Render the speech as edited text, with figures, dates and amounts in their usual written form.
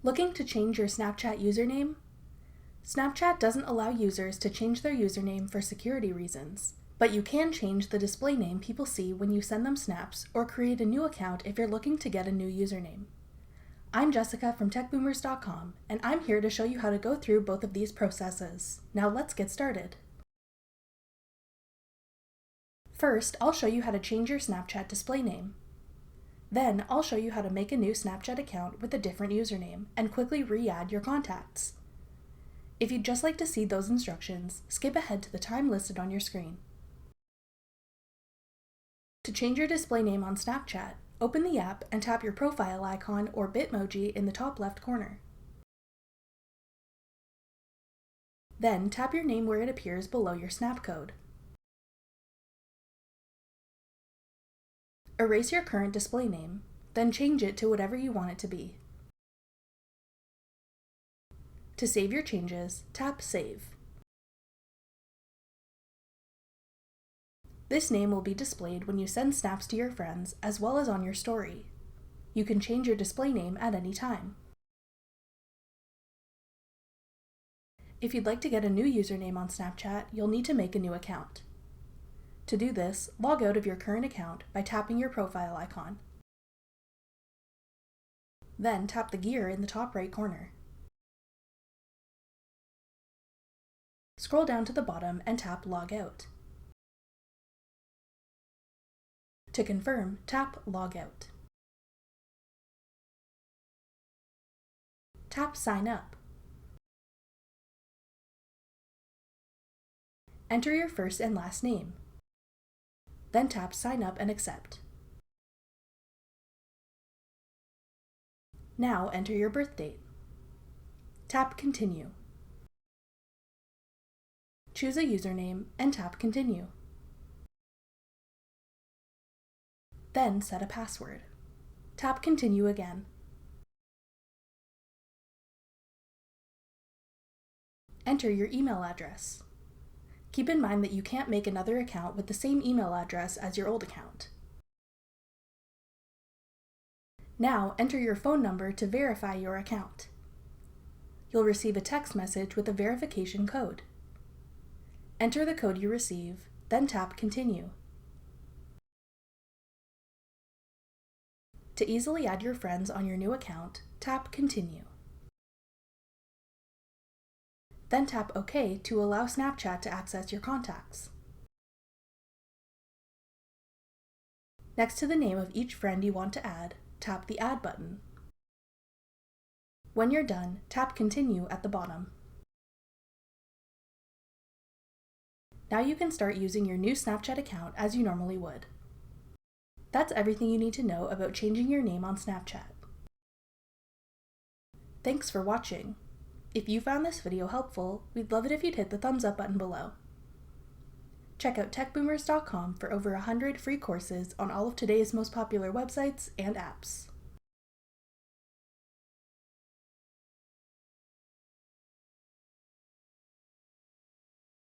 Looking to change your Snapchat username? Snapchat doesn't allow users to change their username for security reasons, but you can change the display name people see when you send them snaps or create a new account if you're looking to get a new username. I'm Jessica from techboomers.com, and I'm here to show you how to go through both of these processes. Now let's get started. First, I'll show you how to change your Snapchat display name. Then, I'll show you how to make a new Snapchat account with a different username and quickly re-add your contacts. If you'd just like to see those instructions, skip ahead to the time listed on your screen. To change your display name on Snapchat, open the app and tap your profile icon or Bitmoji in the top left corner. Then, tap your name where it appears below your snap code. Erase your current display name, then change it to whatever you want it to be. To save your changes, tap Save. This name will be displayed when you send snaps to your friends as well as on your story. You can change your display name at any time. If you'd like to get a new username on Snapchat, you'll need to make a new account. To do this, log out of your current account by tapping your profile icon. Then tap the gear in the top right corner. Scroll down to the bottom and tap Log Out. To confirm, tap Log Out. Tap Sign Up. Enter your first and last name. Then tap Sign Up and Accept. Now enter your birth date. Tap Continue. Choose a username and tap Continue. Then set a password. Tap Continue again. Enter your email address. Keep in mind that you can't make another account with the same email address as your old account. Now enter your phone number to verify your account. You'll receive a text message with a verification code. Enter the code you receive, then tap Continue. To easily add your friends on your new account, tap Continue. Then tap OK to allow Snapchat to access your contacts. Next to the name of each friend you want to add, tap the Add button. When you're done, tap Continue at the bottom. Now you can start using your new Snapchat account as you normally would. That's everything you need to know about changing your name on Snapchat. Thanks for watching. If you found this video helpful, we'd love it if you'd hit the thumbs up button below. Check out techboomers.com for over 100 free courses on all of today's most popular websites and apps.